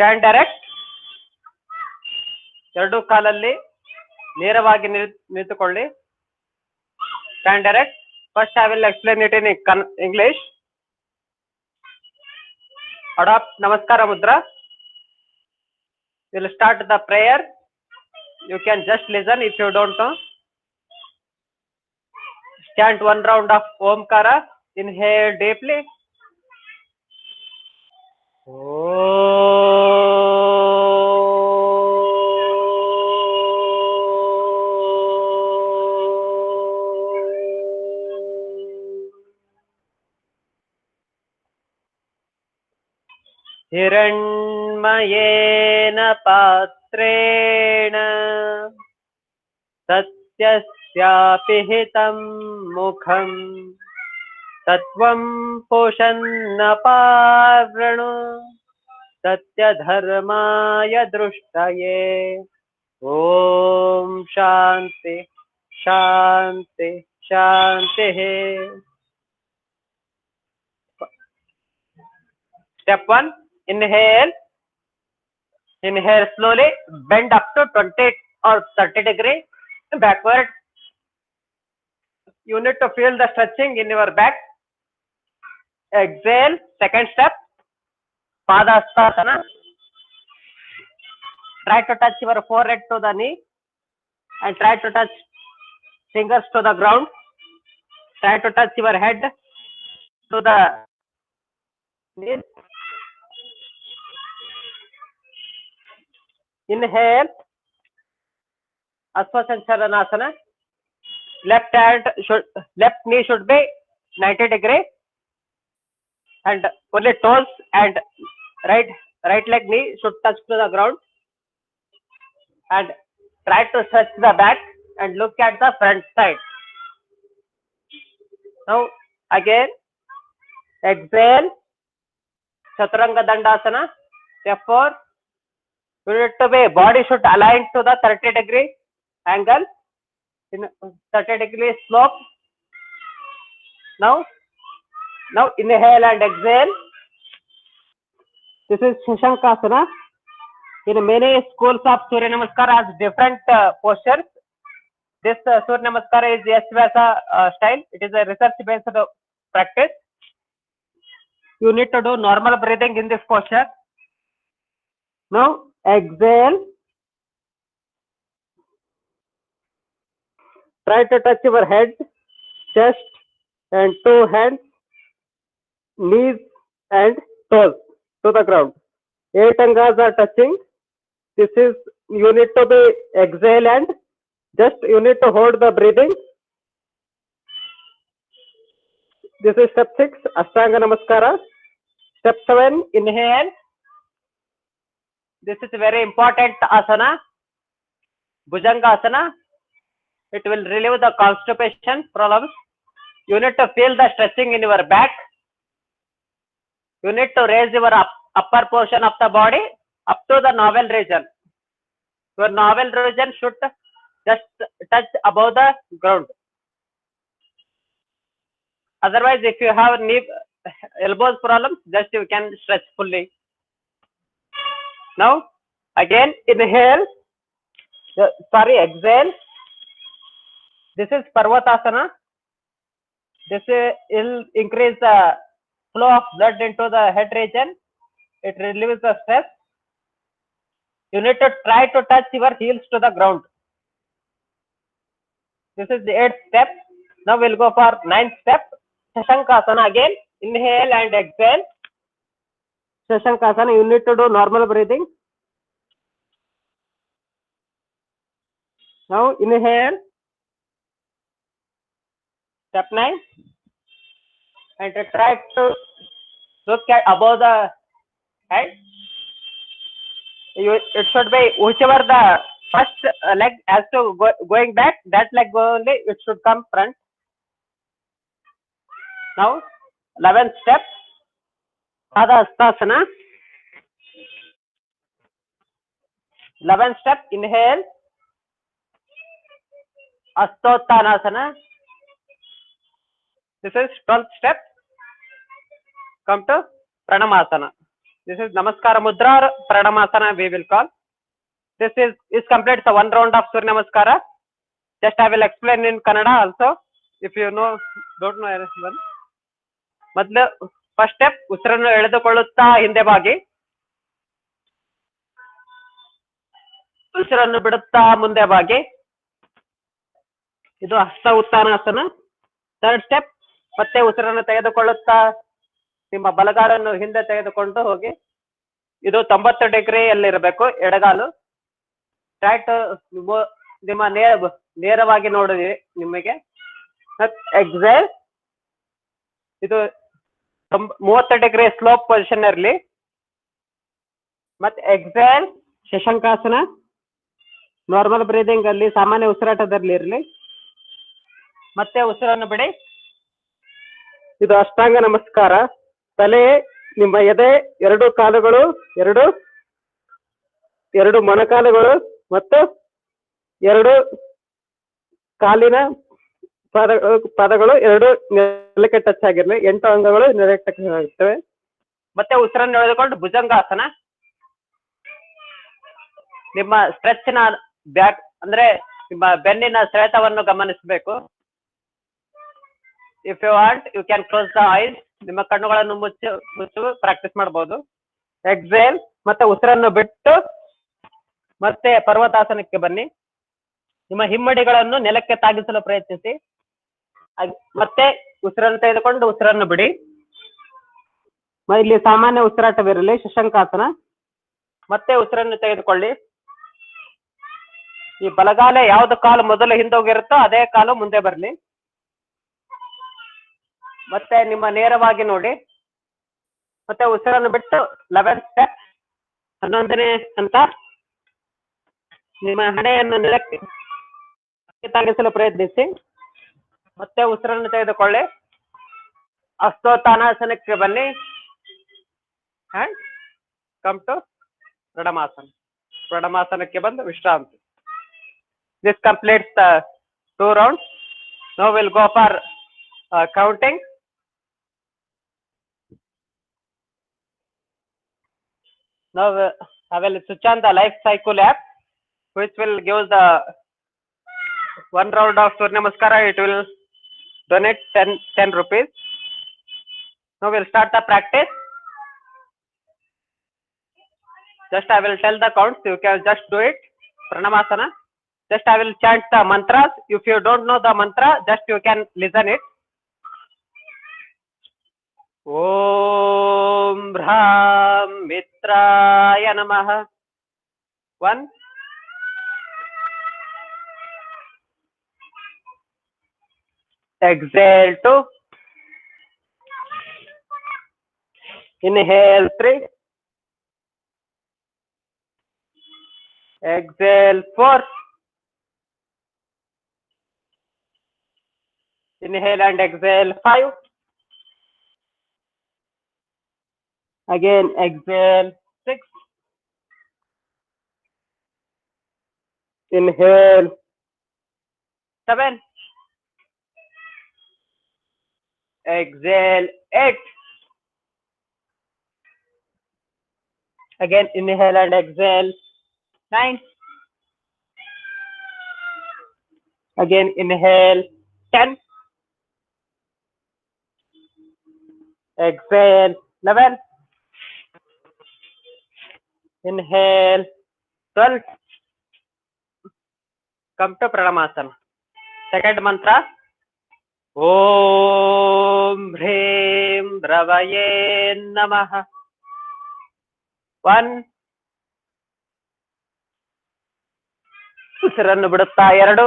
Stand erect. ಎರಡು ಕಾಲಲ್ಲಿ ನೇರವಾಗಿ ನಿಂತುಕೊಳ್ಳಿ. Stand erect. First I will explain it in English. Adopt Namaskara Mudra. We'll start the prayer. You can just listen if you don't know. Chant one round of Omkara. Inhale deeply. हिरण्मयेन पात्रेण सत्यस्यापि हितं मुखम् तत्त्वं पोषन्न पावृणु सत्यधर्माय दृष्टये. ॐ शान्ति शान्ति शान्तिः. Step 1. Inhale. Inhale slowly. Bend up to 20 or 30 degree backward. You need to feel the stretching in your back. Exhale. Second step. Padasthasana. Try to touch your forehead to the knee and try to touch fingers to the ground. Try to touch your head to the knees. Inhale. Asvasancharanasana. Left knee should be 90 degree and only toes and right leg knee should touch to the ground. And try to stretch the back and look at the front side. Now again exhale. Chaturanga Dandasana. Therefore you need to be body should align to the 30 degree angle in 30 degree slope. Now inhale and exhale. This is Shashankasana. In many schools of Surya Namaskara has different postures. This Surya Namaskara is Yasvyasa style. It is a research based practice. You need to do normal breathing in this posture. Now exhale. Try to touch your head, chest and two hands, knees and toes to the ground. 8 angas are touching. This is, you need to be exhale and just you need to hold the breathing. This is step 6, Ashtanga Namaskara. Step 7, inhale. This is very important asana, Bhujanga asana. It will relieve the constipation problems. You need to feel the stretching in your back. You need to raise your upper portion of the body up to the navel region. Your navel region should just touch above the ground. Otherwise, if you have knee elbows problems, just you can stretch fully. Now again inhale. Exhale. This is Parvatasana. This will increase the flow of blood into the head region. It relieves the stress. You need to try to touch your heels to the ground. This is the 8th step. Now we'll go for 9th step. Shashankasana again. Inhale and exhale. Shashankasana, you need to do normal breathing. Now inhale. Step 9. And try to look at above the head. It should be whichever the first leg has to going back, that leg only it should come front. Now 11th step, Padasthasana. 11th step, inhale. Astottanasana. This is 12th step. Come to Pranamasana. This is Namaskara Mudra or Pranamasana we will call. This is complete the one round of Surya Namaskara. Just I will explain in Kannada also. If you know, don't know anyone. ಮೊದಲು first step ಉಸಿರನ್ನು ಎಳೆದುಕೊಳ್ಳುತ್ತಾ ಹಿಂದೆ ಬಾಗಿ, ಉಸಿರನ್ನು ಬಿಡುತ್ತಾ ಮುಂದೆ ಬಾಗಿ. ಇದು ಹಸ್ತ Uttanasana. Third step ಮತ್ತೆ ಉಸಿರನ್ನು ತೆಗೆದುಕೊಳ್ಳುತ್ತಾ ನಿಮ್ಮ ಬಲಗಾಲನ್ನು ಹಿಂದೆ ತೆಗೆದುಕೊಂಡು ಹೋಗಿ. ಇದು 90 ಡಿಗ್ರಿಯಲ್ಲಿರಬೇಕು ಎಡಗಾಲು. ಸ್ಟ್ರೈಟ್ ನಿಮ್ಮ ನೇರವಾಗಿ ನೋಡಿರಿ ನಿಮಗೆ. ಎಕ್ಸೇಲ್, ಇದು 30 ಡಿಗ್ರಿ ಸ್ಲೋಪ್ ಪೊಸಿಷನ್ ಇರಲಿ. ಮತ್ತೆ ಎಕ್ಸೇಲ್ ಶಶಾಂಕಾಸನ, ನಾರ್ಮಲ್ ಬ್ರೀದಿಂಗ್ ಅಲ್ಲಿ ಸಾಮಾನ್ಯ ಉಸಿರಾಟದಲ್ಲಿ ಇರಲಿ. ಮತ್ತೆ ಉಸಿರನ್ನು ಬಿಡಿ. ಇದು ಅಷ್ಟಾಂಗ ನಮಸ್ಕಾರ. ತಲೆ, ನಿಮ್ಮ ಎದೆ, ಎರಡು ಕಾಲುಗಳು, ಎರಡು ಮೊಣಕಾಲುಗಳು ಮತ್ತು ಎರಡು ಕಾಲಿನ ಪಾದಗಳು ಎರಡು ನೆಲಕ್ಕೆ ಟಚ್ ಆಗಿರಲಿ. 8 ಅಂಗಗಳು ನೆಲಕ್ಕೆ ಟಚ್ ಆಗಿರ್ತವೆ. ಮತ್ತೆ ಉಸಿರನ್ನು ಎಳೆದುಕೊಂಡು ಭುಜಂಗಾಸನ. ನಿಮ್ಮ ಸ್ಟ್ರೆಚ್ನ ಬ್ಯಾಕ್ ಅಂದ್ರೆ ನಿಮ್ಮ ಬೆನ್ನಿನ ಸೆಳೆತವನ್ನು ಗಮನಿಸಬೇಕು. If you want you can close the eyes. ನಿಮ್ಮ ಕಣ್ಣುಗಳನ್ನು ಮುಚ್ಚು ಪ್ರಾಕ್ಟೀಸ್ ಮಾಡಬಹುದು. ಎಕ್ಸೇಲ್, ಮತ್ತೆ ಉಸಿರನ್ನು ಬಿಟ್ಟು ಮತ್ತೆ ಪರ್ವತಾಸನಕ್ಕೆ ಬನ್ನಿ. ನಿಮ್ಮ ಹಿಮ್ಮಡಿಗಳನ್ನು ನೆಲಕ್ಕೆ ತಾಗಿಸಲು ಪ್ರಯತ್ನಿಸಿ. ಮತ್ತೆ ಉಸಿರನ್ನು ತೆಗೆದುಕೊಂಡು ಉಸಿರನ್ನು ಬಿಡಿ. ಇಲ್ಲಿ ಸಾಮಾನ್ಯ ಉಸಿರಾಟವಿರಲಿ, ಶಶಾಂಕಾಸನ. ಮತ್ತೆ ಉಸಿರನ್ನು ತೆಗೆದುಕೊಳ್ಳಿ. ಈ ಬಲಗಾಲ ಯಾವ್ದು ಕಾಲು ಮೊದಲು ಹಿಂದೋಗಿರುತ್ತೋ ಅದೇ ಕಾಲು ಮುಂದೆ ಬರಲಿ. ಮತ್ತೆ ನಿಮ್ಮ ನೇರವಾಗಿ ನೋಡಿ. ಮತ್ತೆ ಉಸಿರನ್ನು ಬಿಟ್ಟು 11 ಸ್ಟೆಪ್, 11ನೇ ಹಂತ. ನಿಮ್ಮ ಹಣೆಯನ್ನು ನೆಲಕ್ಕೆ ತಾಗಿಸಲು ಪ್ರಯತ್ನಿಸಿ. ಮತ್ತೆ ಉಸಿರನ್ನು ತೆಗೆದುಕೊಳ್ಳಿ. ಹಸ್ತೋತ್ಥಾನಾಸನಕ್ಕೆ ಬನ್ನಿ. And come to Pranamasana. ಪ್ರಣಮಾಸನಕ್ಕೆ ಬಂದು ವಿಶ್ರಾಂತಿ. This completes the 2 rounds. Now we'll go for counting. Now I will switch on the Life Cycle app, which will give the 1 round of Surya Namaskara. It will donate 10 rupees. Now we'll start the practice. Just I will tell the counts. You can just do it. Pranamasana. Just I will chant the mantras. If you don't know the mantra, just you can listen it. Om Bhram Mitraya Namah. 1. Exhale 2. Inhale 3. Exhale 4. Inhale and exhale 5. Again exhale 6. Inhale 7. Exhale 8. Again inhale and exhale 9. Again inhale 10. Exhale 11. Inhale 12. Come to Pranamasana. Second mantra. Om Hreem Dravaye Namaha. 1. ಉಸಿರನ್ನು ಬಿಡುತ್ತಾ 2.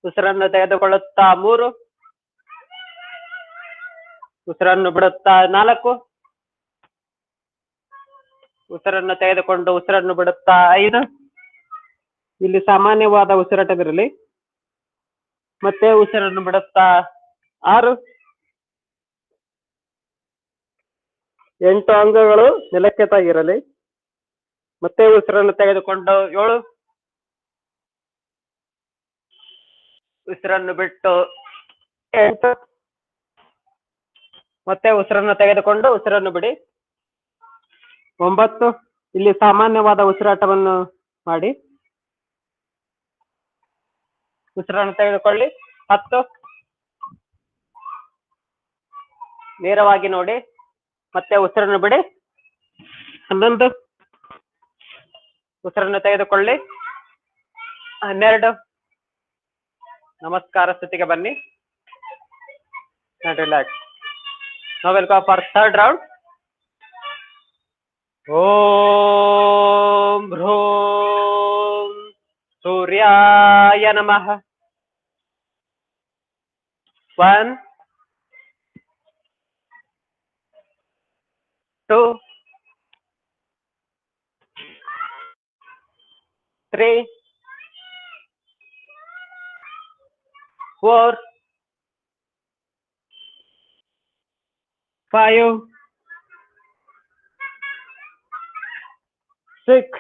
ಉಸಿರನ್ನು ತೆಗೆದುಕೊಳ್ಳುತ್ತಾ 3. ಉಸಿರನ್ನು ಬಿಡುತ್ತಾ 4. ಉಸಿರನ್ನು ತೆಗೆದುಕೊಂಡು ಉಸಿರನ್ನು ಬಿಡುತ್ತಾ 5. ಇಲ್ಲಿ ಸಾಮಾನ್ಯವಾದ ಉಸಿರಾಟವಿರಲಿ. ಮತ್ತೆ ಉಸಿರನ್ನು ಬಿಡುತ್ತಾ 6. 8 ಅಂಗಗಳು ನೆಲಕ್ಕೆ ತಾಗಿರಲಿ. ಮತ್ತೆ ಉಸಿರನ್ನು ತೆಗೆದುಕೊಂಡು 7. ಉಸಿರನ್ನು ಬಿಟ್ಟು 8. ಮತ್ತೆ ಉಸಿರನ್ನು ತೆಗೆದುಕೊಂಡು ಉಸಿರನ್ನು ಬಿಡಿ. 9 ಇಲ್ಲಿ ಸಾಮಾನ್ಯವಾದ ಉಸಿರಾಟವನ್ನು ಮಾಡಿ. ಉಸಿರನ್ನು ತೆಗೆದುಕೊಳ್ಳಿ. 10 ನೇರವಾಗಿ ನೋಡಿ. ಮತ್ತೆ ಉಸಿರನ್ನು ಬಿಡಿ. 11 ಉಸಿರನ್ನು ತೆಗೆದುಕೊಳ್ಳಿ. 12 ನಮಸ್ಕಾರ ಸ್ಥಿತಿಗೆ ಬನ್ನಿ. Relax. Now we'll go for third round. Om Bhroom Suryaya Namah. 1 2 3 4 5 6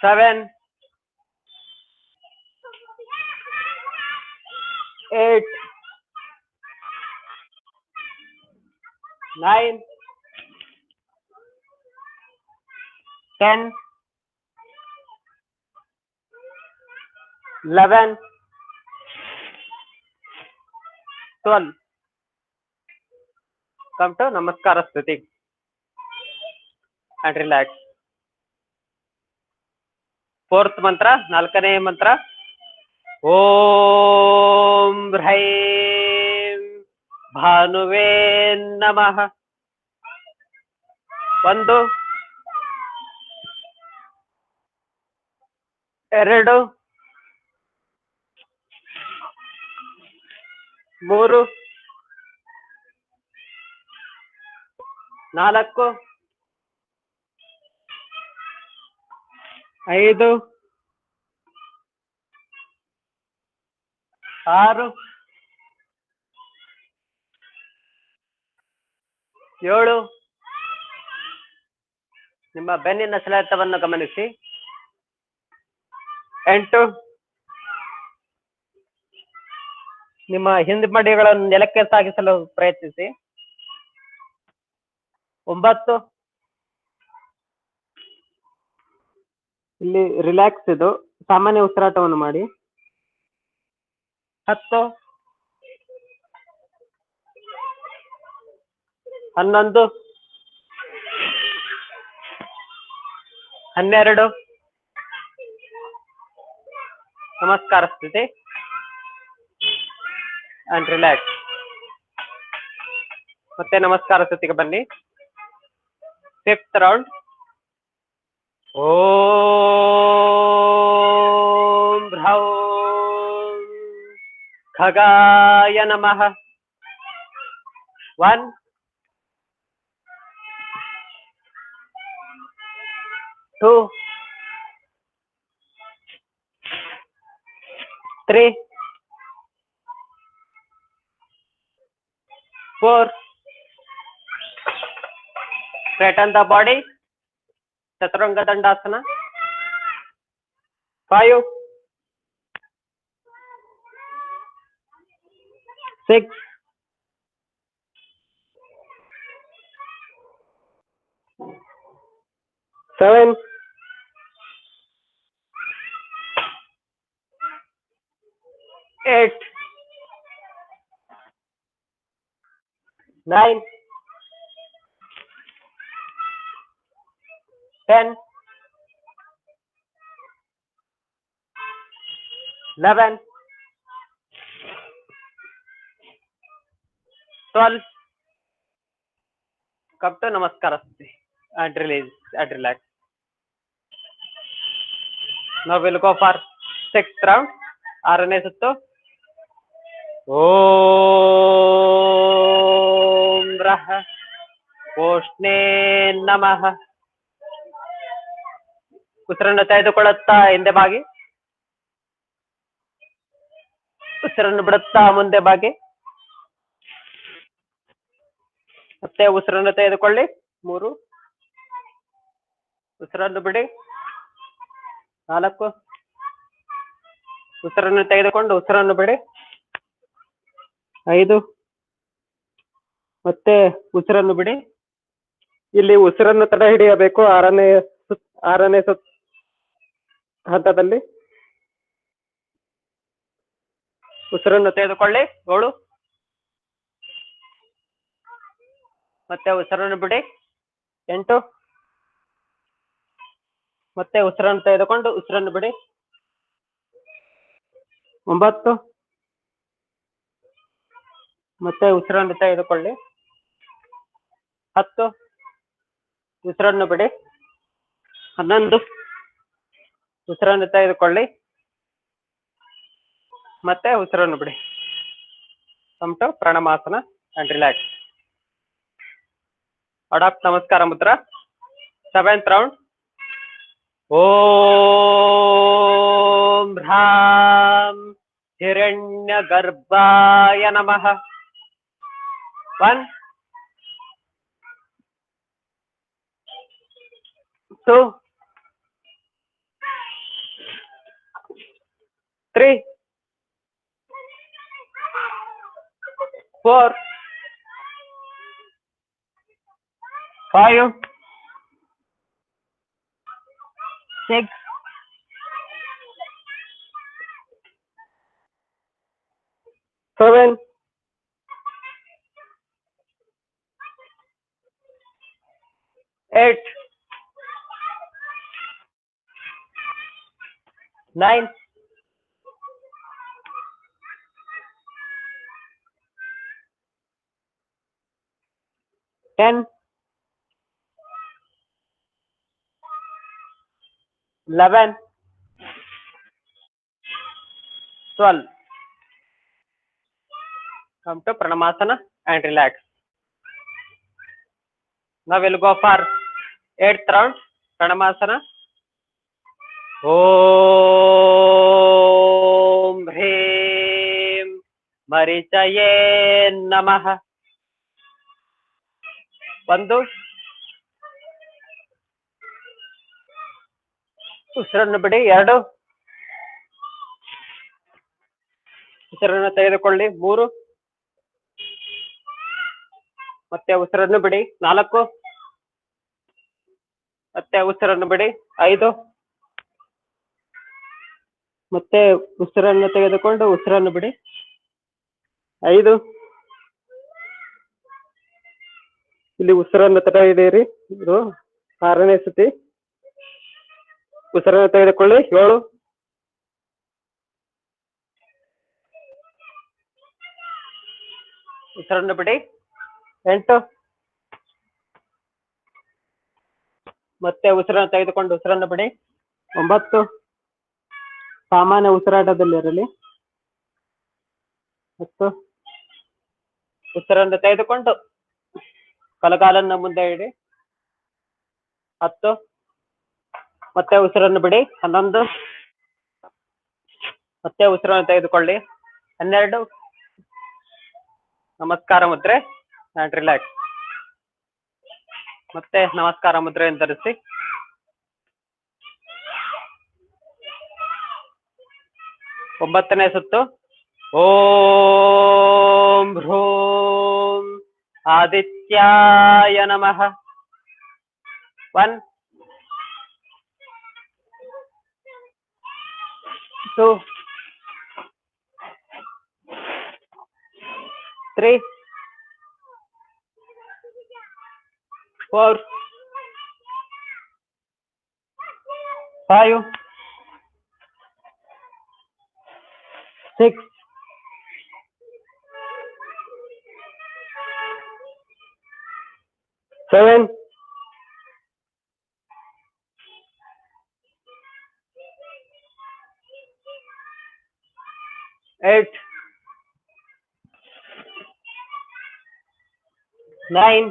7 8 9 10 11 12. Come to Namaskara Sthiti and relax. Fourth mantra, 4ನೇ ಮಂತ್ರ. ಓಂ ಹ್ರೈಂ ಭಾನುವೇ ನಮಃ. 1 2 3 4 5 6 7 ನಿಮ್ಮ ಬೆನ್ನಿನ ಸೆಳೆತವನ್ನು ಗಮನಿಸಿ. 8 ನಿಮ್ಮ ಹಿಂದುಮಡಿಗಳನ್ನು ನೆಲಕ್ಕೆ ಸಾಗಿಸಲು ಪ್ರಯತ್ನಿಸಿ. 9 ಇಲ್ಲಿ ರಿಲ್ಯಾಕ್ಸ್ ಇದು ಸಾಮಾನ್ಯ ಉಸಿರಾಟವನ್ನು ಮಾಡಿ. 10 11 12 ನಮಸ್ಕಾರ ಸ್ಥಿತಿ ಅಂಡ್ ರಿಲ್ಯಾಕ್ಸ್. ಮತ್ತೆ ನಮಸ್ಕಾರ ಸ್ಥಿತಿಗೆ ಬನ್ನಿ. 5th round. ಓಂ ಭ್ರೌಂ ಖಗಾಯ ನಮಃ. 1 2 3 4 straighten the body. Chaturanga Dandasana. 5 6 7 8 9 10 11 12. Come to Namaskara and release and relax. Now we'll go for 6th round. 6ನೇ ಸುತ್ತು. ಓಂ ರಹ ಓಷ್ಣೇ ನಮಃ. ಉಸಿರನ್ನು ತೆಗೆದುಕೊಳ್ಳುತ್ತಾ ಹಿಂದೆ ಬಾಗಿ. ಉಸಿರನ್ನು ಬಿಡುತ್ತಾ ಮುಂದೆ ಬಾಗಿ. ಮತ್ತೆ ಉಸಿರನ್ನು ತೆಗೆದುಕೊಳ್ಳಿ. 3 ಉಸಿರನ್ನು ಬಿಡಿ. 4 ಉಸಿರನ್ನು ತೆಗೆದುಕೊಂಡು ಉಸಿರನ್ನು ಬಿಡಿ. 5. ಮತ್ತೆ ಉಸಿರನ್ನು ಬಿಡಿ. ಇಲ್ಲಿ ಉಸಿರನ್ನು ತಡೆ ಹಿಡಿಯಬೇಕು 6ನೇ ಹಂತದಲ್ಲಿ. ಉಸಿರನ್ನು ತೆಗೆದುಕೊಳ್ಳಿ 7. ಮತ್ತೆ ಉಸಿರನ್ನು ಬಿಡಿ 8. ಮತ್ತೆ ಉಸಿರನ್ನು ತೆಗೆದುಕೊಂಡು ಉಸಿರನ್ನು ಬಿಡಿ 9. ಮತ್ತೆ ಉಸಿರನ್ನು ತೆಗೆದುಕೊಳ್ಳಿ 10. ಉಸಿರನ್ನು ಬಿಡಿ 11. ಉಸಿರನ್ನು ತೆಗೆದುಕೊಳ್ಳಿ ಮತ್ತೆ ಉಸಿರನ್ನು ಬಿಡಿ. Come to Pranamasana and relax. Adopt namaskara mudra. 7th round. ಓಂ ಭ್ರಾಂ ಹಿರಣ್ಯ ಗರ್ಭಾಯ ನಮಃ. 1, 2, 3, 4, 5, 6, 7, 8, 9, 10, 11, 12. Come to Pranamasana and relax. Now we'll go for 8th round. Pranamasana. Om Hreem Marichaye Namah. 1. ಉಸಿರನ್ನು ಬಿಡಿ 2. ಉಸಿರನ್ನು ತೆಗೆದುಕೊಳ್ಳಿ 3. ಮತ್ತೆ ಉಸಿರನ್ನು ಬಿಡಿ 4. ಮತ್ತೆ ಉಸಿರನ್ನು ಬಿಡಿ 5. ಮತ್ತೆ ಉಸಿರನ್ನು ತೆಗೆದುಕೊಂಡು ಉಸಿರನ್ನು ಬಿಡಿ 5. ಇಲ್ಲಿ ಉಸಿರನ್ನು ತಡೆಯಿರಿ. ಇದು 6ನೇ ಸ್ಥಿತಿ. ಉಸಿರನ್ನು ತೆಗೆದುಕೊಳ್ಳಿ 7. ಉಸಿರನ್ನು ಬಿಡಿ 8. ಮತ್ತೆ ಉಸಿರನ್ನು ತೆಗೆದುಕೊಂಡು ಉಸಿರನ್ನು ಬಿಡಿ 9. ಸಾಮಾನ್ಯ ಉಸಿರಾಟದಲ್ಲಿರಲಿ. 10. ಉಸಿರನ್ನು ತೆಗೆದುಕೊಂಡು ಕಲಗಾಲನ್ನು ಮುಂದೆ ಇಡಿ 10. ಮತ್ತೆ ಉಸಿರನ್ನು ಬಿಡಿ 11. ಮತ್ತೆ ಉಸಿರನ್ನು ತೆಗೆದುಕೊಳ್ಳಿ 12. ನಮಸ್ಕಾರ ಮುದ್ರೆ ಅಂಡ್ ರಿಲ್ಯಾಕ್ಸ್. ಮತ್ತೆ ನಮಸ್ಕಾರ ಮುದ್ರೆಯನ್ನು ಧರಿಸಿ. ಒಂಬತ್ತನೇ ಸುತ್ತು. ಓಂ ಭ್ರೂಂ ಆದಿತ್ಯಾಯ ನಮಃ. 1, 2, 3, 4, 5, 6, 7, 8, 9,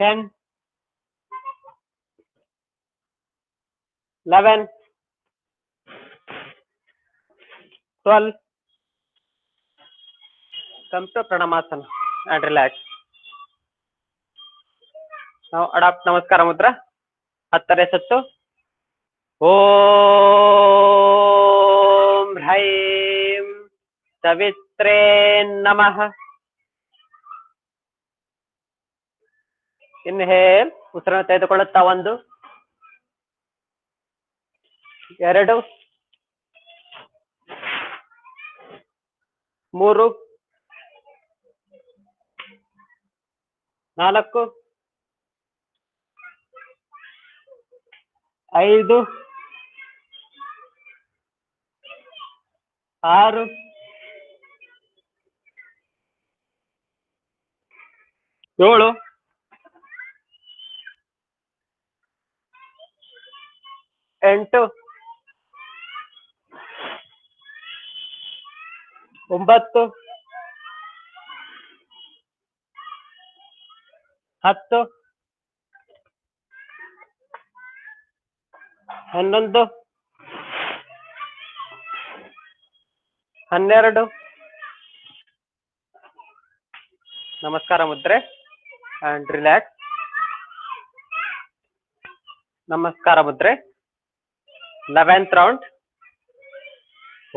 10, 11, 12. Come to Pranamasana and relax. Now adopt Namaskara Mudra. 10ನೇ ಸುತ್ತು. ಓಂ ह्रैं सवित्रे नमः. ಇನ್ಹೇಲ್ ಉಸಿರನ್ನು ತೆಗೆದುಕೊಳ್ಳುತ್ತಾ 1 2 3 4 5 6 7 8 9 10 11 12 ನಮಸ್ಕಾರ ಮುದ್ರೆ and relax. ನಮಸ್ಕಾರ ಮುದ್ರೆ 11th round.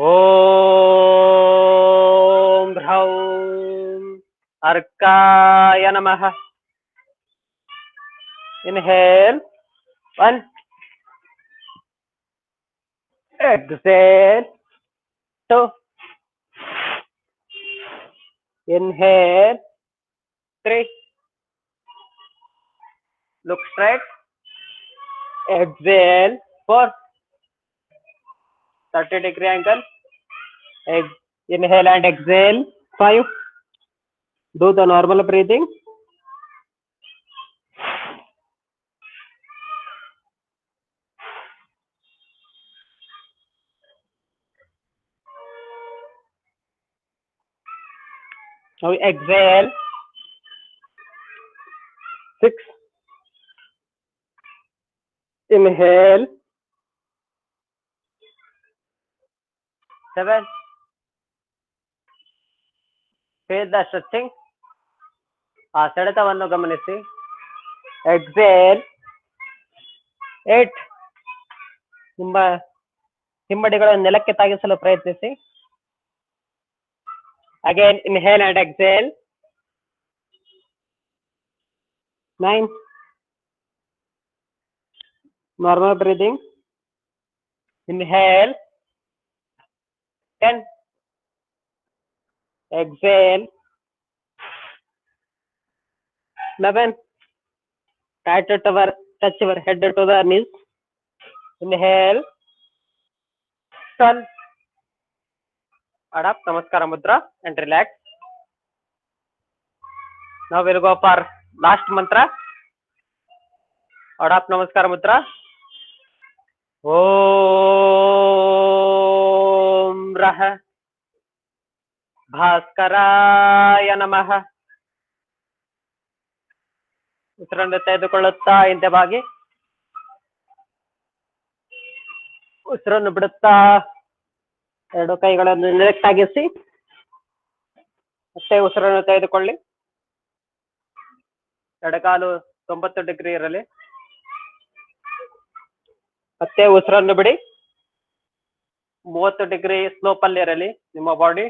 ಓಂ ಹ್ರೌಂ ಅರ್ಕಾಯ ನಮಃ. Inhale 1, exhale 2, inhale 3, look straight, exhale 4, 30-degree angle, inhale and exhale 5, do the normal breathing. Now exhale 6, inhale 7, feel the stretching, ಆ ಸೆಳೆತವನ್ನು ಗಮನಿಸಿ. ಎಕ್ಸೇಲ್ 8, ನಿಮ್ಮ ಹಿಮ್ಮಡಿಗಳನ್ನು ನೆಲಕ್ಕೆ ತಾಗಿಸಲು ಪ್ರಯತ್ನಿಸಿ. Again inhale and exhale 9, normal breathing. Inhale 10, exhale 11, try to touch your head to the knees. Inhale 12, adapt namaskara mudra and relax. Now we'll go for last mantra. Adapt namaskara mudra. Om Rah Bhaskaraya Namah. ಉಸಿರನ್ನು ತೆಗೆದುಕೊಳ್ಳುತ್ತಾ ಹಿಂದೆ ಬಾಗಿ, ಉಸಿರನ್ನು ಬಿಡುತ್ತಾ 2 ಕೈಗಳನ್ನು ನೆಲಕ್ಕಾಗಿಸಿ, ಮತ್ತೆ ಉಸಿರನ್ನು ತೆಗೆದುಕೊಳ್ಳಿ. ಎಡಕಾಲು 90 degree ಇರಲಿ. ಮತ್ತೆ ಉಸಿರನ್ನು ಬಿಡಿ. 30 ಡಿಗ್ರಿ ಸ್ಲೋಪ್ ಅಲ್ಲಿ ಇರಲಿ ನಿಮ್ಮ ಬಾಡಿ.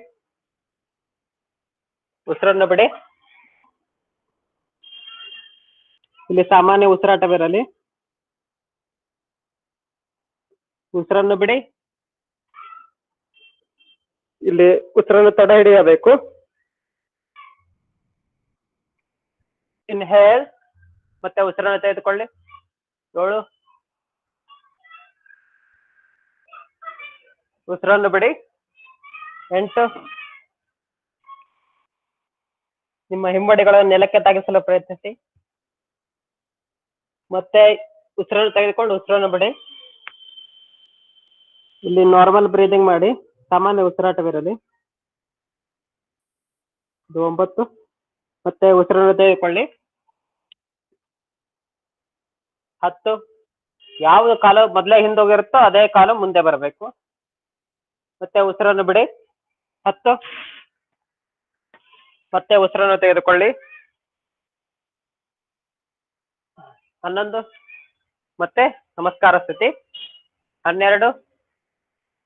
ಉಸಿರನ್ನು ಬಿಡಿ. ಇಲ್ಲಿ ಸಾಮಾನ್ಯ ಉಸಿರಾಟವಿರಲಿ. ಉಸಿರನ್ನು ಬಿಡಿ. ಇಲ್ಲಿ ಉಸಿರನ್ನು ತಡೆ ಹಿಡಿಯಬೇಕು. ಇನ್ಹೇಲ್, ಮತ್ತೆ ಉಸಿರನ್ನು ತೆಗೆದುಕೊಳ್ಳಿ. 7, ಉಸಿರನ್ನು ಬಿಡಿ. 8, ನಿಮ್ಮ ಹಿಮ್ಮಡಿಗಳನ್ನು ನೆಲಕ್ಕೆ ತಾಗಿಸಲು ಪ್ರಯತ್ನಿಸಿ. ಮತ್ತೆ ಉಸಿರನ್ನು ತೆಗೆದುಕೊಂಡು ಉಸಿರನ್ನು ಬಿಡಿ. ಇಲ್ಲಿ ನಾರ್ಮಲ್ ಬ್ರೀದಿಂಗ್ ಮಾಡಿ, ಸಾಮಾನ್ಯ ಉಸಿರಾಟವಿರಲಿ. 9, ಮತ್ತೆ ಉಸಿರನ್ನು ತೆಗೆದುಕೊಳ್ಳಿ. 10, ಯಾವುದು ಕಾಲು ಮೊದಲೇ ಹಿಂದೋಗಿರುತ್ತೋ ಅದೇ ಕಾಲು ಮುಂದೆ ಬರಬೇಕು. ಮತ್ತೆ ಉಸಿರನ್ನು ಬಿಡಿ. 10, ಮತ್ತೆ ಉಸಿರನ್ನು ತೆಗೆದುಕೊಳ್ಳಿ. 11, ಮತ್ತೆ ನಮಸ್ಕಾರ ಸ್ಥಿತಿ. 12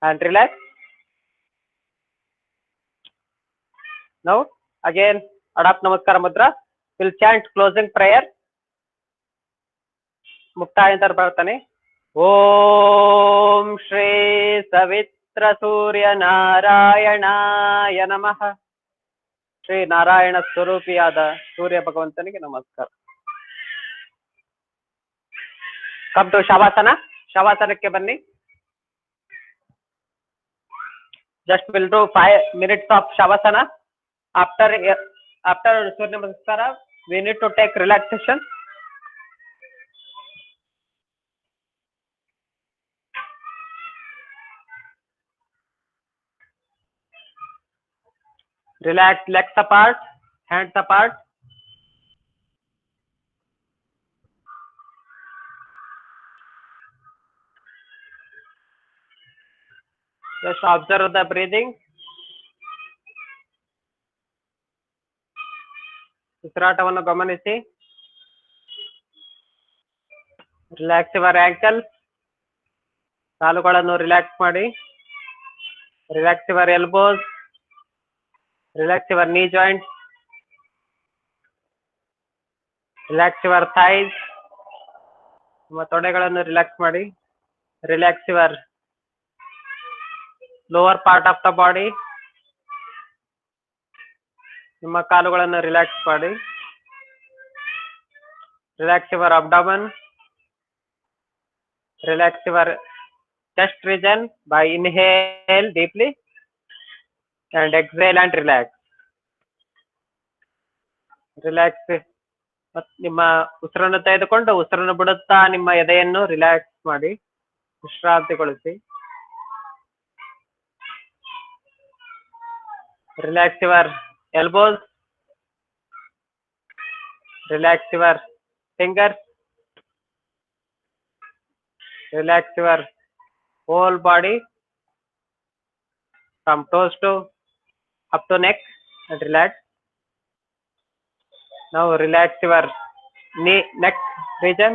and relax. Now again adopt Namaskara Mudra. We'll chant closing prayer. ಮುಕ್ತಾಯಂತರ ಪ್ರಾರ್ಥನೆ. ಓಂ ಶ್ರೀ ಸವಿತ್ರ ಸೂರ್ಯ ನಾರಾಯಣಾಯ ನಮಃ. ಶ್ರೀ ನಾರಾಯಣ ಸ್ವರೂಪಿಯಾದ ಸೂರ್ಯ ಭಗವಂತನಿಗೆ ನಮಸ್ಕಾರ. Come to shavasana. ಶವಾಸನಕ್ಕೆ ಬನ್ನಿ. Just will do 5 minutes of shavasana. After Surya Namaskara, we need to take relaxation. Relax legs apart, hands apart. Just observe the breathing. ಉಸಿರಾಟವನ್ನು ಗಮನಿಸಿ. Relax your ankle. ಕಾಲುಗಳನ್ನು relax ಮಾಡಿ. Relax your elbows. Relax your ನೀ joints. Relax your thighs. ನಿಮ್ಮ ತೊಡೆಗಳನ್ನು relax ಮಾಡಿ. Relax your lower part of the body. ನಿಮ್ಮ ಕಾಲುಗಳನ್ನು relax ಮಾಡಿ. Relax your abdomen. Relax your chest region by inhale deeply and exhale and relax. Relax. ನಿಮ್ಮ ಉಸಿರನ್ನು ತೆಗೆದುಕೊಂಡು ಉಸಿರನ್ನು ಬಿಡುತ್ತಾ ನಿಮ್ಮ ಎದೆಯನ್ನು ರಿಲ್ಯಾಕ್ಸ್ ಮಾಡಿ ವಿಶ್ರಾಂತಿಗೊಳಿಸಿ. Relax your elbows. Relax your fingers. Relax your whole body from toes to up to neck and relax. Now relax your neck region.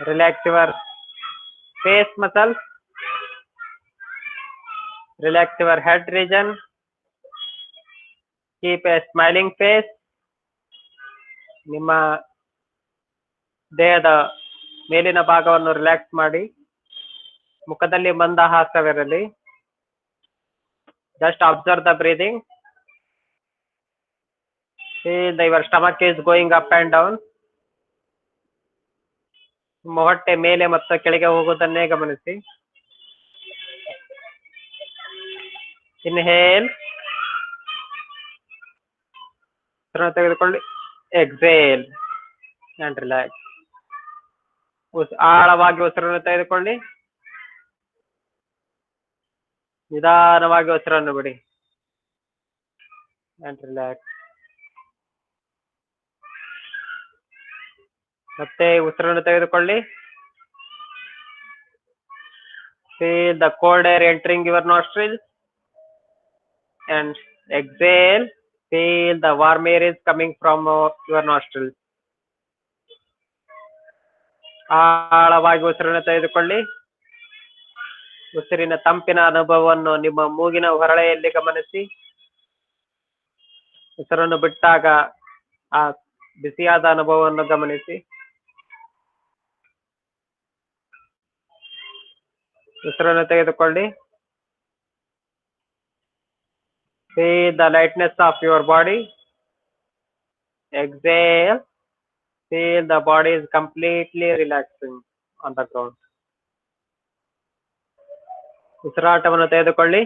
Relax your face muscles. Relax your head region. Keep a smiling face. ನಿಮ್ಮ ದೇಹದ ಮೇಲಿನ ಭಾಗವನ್ನು relax ಮಾಡಿ. ಮುಖದಲ್ಲಿ ಮಂದಹಾಸವಿರಲಿ. Just observe the breathing. Feel that your stomach is going up and down. ನಿಮ್ಮ ಹೊಟ್ಟೆ ಮೇಲೆ ಮತ್ತು ಕೆಳಗೆ ಹೋಗುವುದನ್ನೇ ಗಮನಿಸಿ. Inhale. ತೆಗೆದುಕೊಳ್ಳಿ. Exhale and relax. ಆಳವಾಗಿ ಉಸಿರನ್ನು ತೆಗೆದುಕೊಳ್ಳಿ. ನಿಧಾನವಾಗಿ ಉಸಿರನ್ನು ಬಿಡಿ. and relax. ಮತ್ತೆ ಉಸಿರನ್ನು ತೆಗೆದುಕೊಳ್ಳಿ. Feel the cold air entering your nostrils and exhale. Feel the warm air is coming from your nostrils. ಆಳವಾಗಿ ಉಸಿರನ್ನು ತೆಗೆದುಕೊಳ್ಳಿ. ಉಸಿರಿನ ತಂಪಿನ ಅನುಭವವನ್ನು ನಿಮ್ಮ ಮೂಗಿನ ಹೊರಳೆಯಲ್ಲಿ ಗಮನಿಸಿ. ಉಸಿರನ್ನು ಬಿಟ್ಟಾಗ ಆ ಬಿಸಿಯಾದ ಅನುಭವವನ್ನು ಗಮನಿಸಿ. ಉಸಿರನ್ನು ತೆಗೆದುಕೊಳ್ಳಿ. Feel the lightness of your body. Exhale. Feel the body is completely relaxing on the ground. ಉಸಿರಾಟವನ್ನು ತೆಗೆದುಕೊಳ್ಳಿ.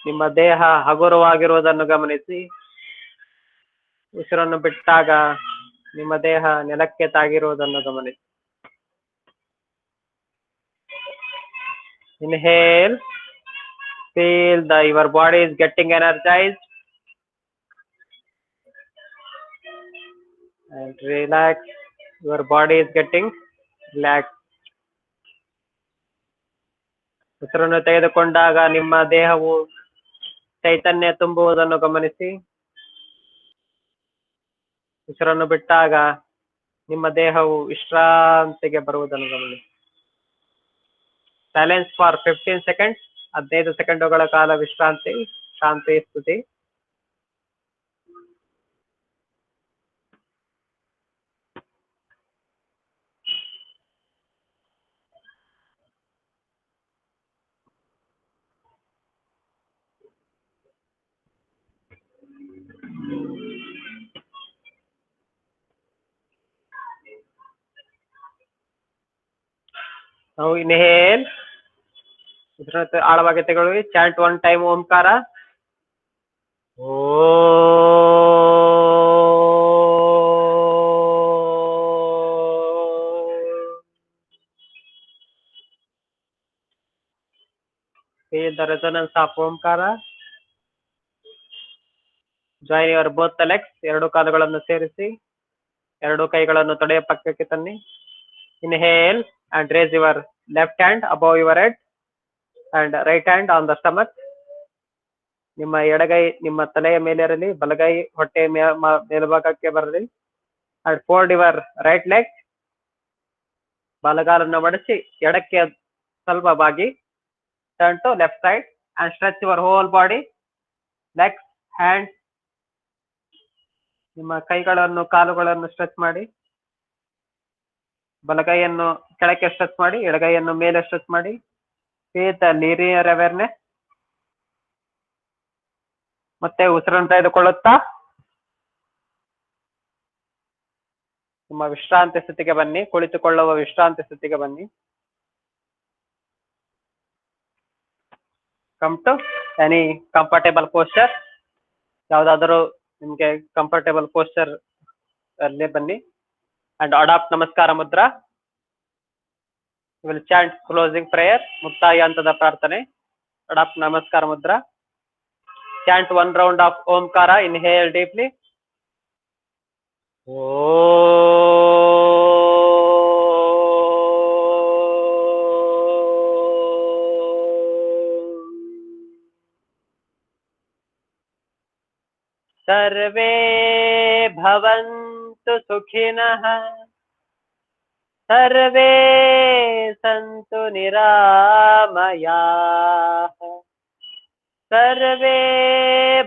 ನಿಮ್ಮ ದೇಹ ಹಗುರವಾಗಿರುವುದನ್ನು ಗಮನಿಸಿ. ಉಸಿರನ್ನು ಬಿಟ್ಟಾಗ ನಿಮ್ಮ ದೇಹ ನೆಲಕ್ಕೆ ತಾಗಿರುವುದನ್ನು ಗಮನಿಸಿ. Inhale. Feel your body is getting energized. And relax. Your body is getting relaxed. ಉಸಿರನ್ನು ತೆಗೆದುಕೊಂಡಾಗ ನಿಮ್ಮ ದೇಹವು ಚೈತನ್ಯ ತುಂಬುವುದನ್ನು ಗಮನಿಸಿ. ಉಸಿರನ್ನು ಬಿಟ್ಟಾಗ ನಿಮ್ಮ ದೇಹವು ವಿಶ್ರಾಂತಿಗೆ ಬರುವುದನ್ನು ಗಮನಿಸಿ. Silence for 15 seconds. 15 ಸೆಕೆಂಡುಗಳ ಕಾಲ ವಿಶ್ರಾಂತಿ, ಶಾಂತಿ ಸ್ತುತಿ. Now inhale. ಉಸಿರನ್ನು ಆಳವಾಗಿ ತಗೊಳ್ಳಿ. Chant 1 time Omkara. ಓ Feel the resonance of Omkara. Join your both the legs. ಎರಡು ಕಾಲುಗಳನ್ನು ಸೇರಿಸಿ, ಎರಡು ಕೈಗಳನ್ನು ತೊಡೆಯ ಪಕ್ಕಕ್ಕೆ ತನ್ನಿ. Inhale and raise your left hand above your head and right hand on the stomach. ನಿಮ್ಮ ಎಡಗೈ ನಿಮ್ಮ ತಲೆಯ ಮೇಲೆ ಇರಲಿ, ಬಲಗೈ ಹೊಟ್ಟೆ ಮೇಲ್ಭಾಗಕ್ಕೆ ಬರಲಿ. And fold your right leg. ಬಲಗಾಲನ್ನು ಮಡಚಿ ಎಡಕ್ಕೆ ಸ್ವಲ್ಪ ಬಾಗಿ. Turn to left side and stretch your whole body. Legs, hands. ನಿಮ್ಮ ಕೈಗಳನ್ನು ಕಾಲುಗಳನ್ನು ಸ್ಟ್ರೆಚ್ ಮಾಡಿ. ಬಲಗೈಯನ್ನು ಕೆಳಕ್ಕೆ ಸ್ಟ್ರೆಚ್ ಮಾಡಿ, ಎಡಗೈಯನ್ನು ಮೇಲೆ ಸ್ಟ್ರೆಚ್ ಮಾಡಿ. Feel the linear awareness. ಮತ್ತೆ ಉಸಿರನ್ನು ತೆಗೆದುಕೊಳ್ಳುತ್ತಾ ನಿಮ್ಮ ವಿಶ್ರಾಂತಿ ಸ್ಥಿತಿಗೆ ಬನ್ನಿ. ಕುಳಿತುಕೊಳ್ಳುವ ವಿಶ್ರಾಂತಿ ಸ್ಥಿತಿಗೆ ಬನ್ನಿ. Come to any comfortable posture. ಯಾವುದಾದರೂ ನಿಮ್ಗೆ ಕಂಫರ್ಟೇಬಲ್ ಪೋಸ್ಚರ್ ಅಲ್ಲೇ ಬನ್ನಿ. And adopt namaskara mudra. Will chant closing prayer. ಮುಕ್ತಾಯ ಹಂತದ ಪ್ರಾರ್ಥನೆ. Adapt namaskara Mudra. Chant 1 round of Omkara. Inhale deeply. सर्वे भवन्तु सुखिनः, सर्वे सन्तु निरामयाः, सर्वे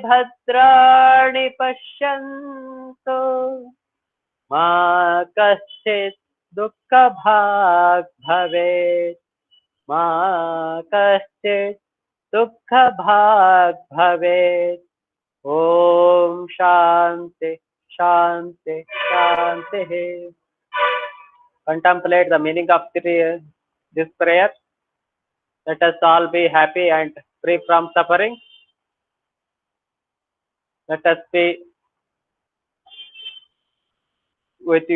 भद्राणि पश्यन्तु, मा कश्चित् दुःखभाग् भवेत्, मा कश्चित् दुःखभाग् भवेत्. ओम शांति शांति शांति. Contemplate the meaning of this prayer. Let us all be happy and free from suffering. Let us be with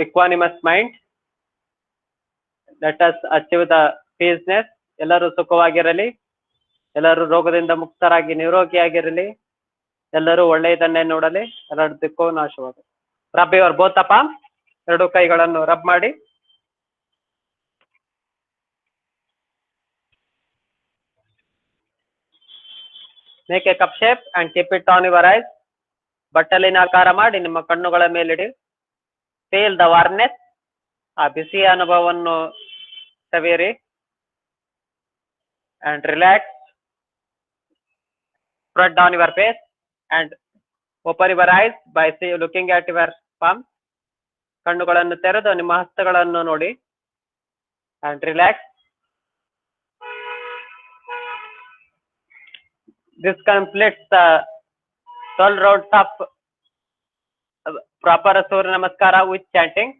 equanimous mind. Let us achieve the peaceness. ಎಲ್ಲರೂ ಸುಖವಾಗಿರಲಿ, ಎಲ್ಲರೂ ರೋಗದಿಂದ ಮುಕ್ತರಾಗಿ ನಿರೋಗಿಯಾಗಿರಲಿ, ಎಲ್ಲರೂ ಒಳ್ಳೆಯದನ್ನೇ ನೋಡಲಿ, ಎಲ್ಲದಕ್ಕೂ ನಾಶವಾಗಲಿ. Rub your both the palms. ಎರಡು ಕೈಗಳನ್ನು ರಬ್ ಮಾಡಿ. Make a cup shape and keep it on your eyes. ಬಟ್ಟಲಿನ ಆಕಾರ ಮಾಡಿ ನಿಮ್ಮ ಕಣ್ಣುಗಳ ಮೇಲಿಡಿ. Feel the varnish. ಆ ಬಿಸಿಯ ಅನುಭವವನ್ನು ಸವಿಯಿರಿ. And relax. Spread down your face and open your eyes by looking at your palm. ಕಣ್ಣುಗಳನ್ನು ತೆರೆದು ನಿಮ್ಮ ಹಸ್ತಗಳನ್ನು ನೋಡಿ. And relax. This completes the 12 rounds of proper Surya Namaskara with chanting.